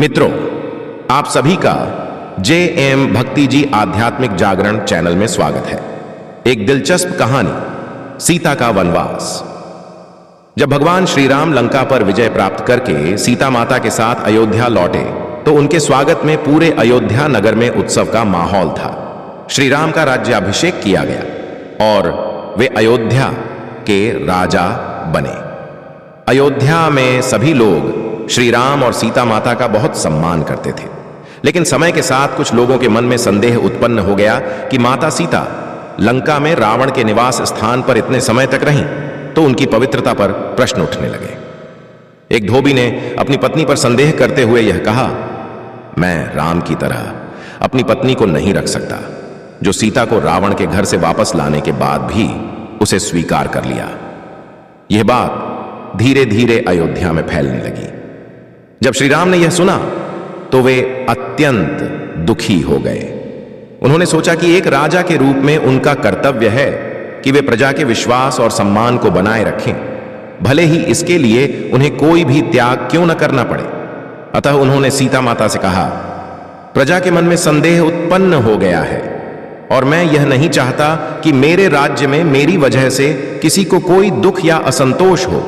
मित्रों, आप सभी का JM भक्ति जी आध्यात्मिक जागरण चैनल में स्वागत है। एक दिलचस्प कहानी, सीता का वनवास। जब भगवान श्री राम लंका पर विजय प्राप्त करके सीता माता के साथ अयोध्या लौटे तो उनके स्वागत में पूरे अयोध्या नगर में उत्सव का माहौल था। श्री राम का राज्याभिषेक किया गया और वे अयोध्या के राजा बने। अयोध्या में सभी लोग श्री राम और सीता माता का बहुत सम्मान करते थे, लेकिन समय के साथ कुछ लोगों के मन में संदेह उत्पन्न हो गया कि माता सीता लंका में रावण के निवास स्थान पर इतने समय तक रहीं, तो उनकी पवित्रता पर प्रश्न उठने लगे। एक धोबी ने अपनी पत्नी पर संदेह करते हुए यह कहा, मैं राम की तरह अपनी पत्नी को नहीं रख सकता, जो सीता को रावण के घर से वापस लाने के बाद भी उसे स्वीकार कर लिया। यह बात धीरे धीरे अयोध्या में फैलने लगी। जब श्री राम ने यह सुना तो वे अत्यंत दुखी हो गए। उन्होंने सोचा कि एक राजा के रूप में उनका कर्तव्य है कि वे प्रजा के विश्वास और सम्मान को बनाए रखें, भले ही इसके लिए उन्हें कोई भी त्याग क्यों न करना पड़े। अतः उन्होंने सीता माता से कहा, प्रजा के मन में संदेह उत्पन्न हो गया है और मैं यह नहीं चाहता कि मेरे राज्य में मेरी वजह से किसी को कोई दुख या असंतोष हो।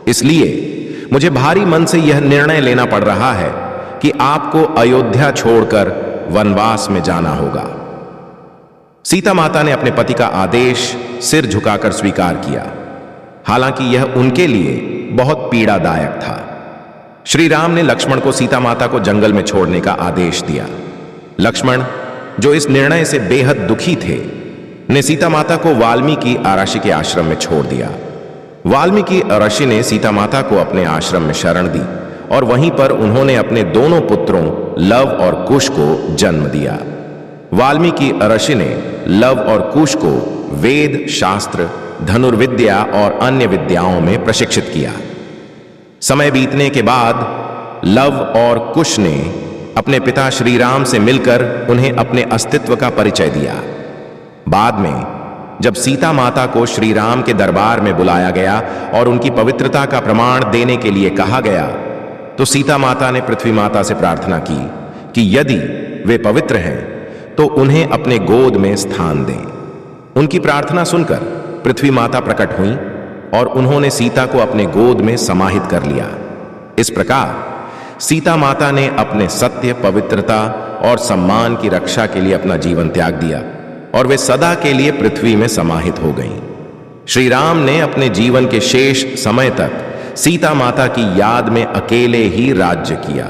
इसलिए मुझे भारी मन से यह निर्णय लेना पड़ रहा है कि आपको अयोध्या छोड़कर वनवास में जाना होगा। सीता माता ने अपने पति का आदेश सिर झुकाकर स्वीकार किया, हालांकि यह उनके लिए बहुत पीड़ादायक था। श्री राम ने लक्ष्मण को सीता माता को जंगल में छोड़ने का आदेश दिया। लक्ष्मण, जो इस निर्णय से बेहद दुखी थे, ने सीता माता को वाल्मीकि ऋषि के आश्रम में छोड़ दिया। वाल्मीकि ऋषि ने सीता माता को अपने आश्रम में शरण दी और वहीं पर उन्होंने अपने दोनों पुत्रों लव और कुश को जन्म दिया। वाल्मीकि ऋषि ने लव और कुश को वेद, शास्त्र, धनुर्विद्या और अन्य विद्याओं में प्रशिक्षित किया। समय बीतने के बाद लव और कुश ने अपने पिता श्री राम से मिलकर उन्हें अपने अस्तित्व का परिचय दिया। बाद में जब सीता माता को श्री राम के दरबार में बुलाया गया और उनकी पवित्रता का प्रमाण देने के लिए कहा गया, तो सीता माता ने पृथ्वी माता से प्रार्थना की कि यदि वे पवित्र हैं तो उन्हें अपने गोद में स्थान दें। उनकी प्रार्थना सुनकर पृथ्वी माता प्रकट हुई और उन्होंने सीता को अपने गोद में समाहित कर लिया। इस प्रकार सीता माता ने अपने सत्य, पवित्रता और सम्मान की रक्षा के लिए अपना जीवन त्याग दिया और वे सदा के लिए पृथ्वी में समाहित हो गईं। श्री राम ने अपने जीवन के शेष समय तक सीता माता की याद में अकेले ही राज्य किया।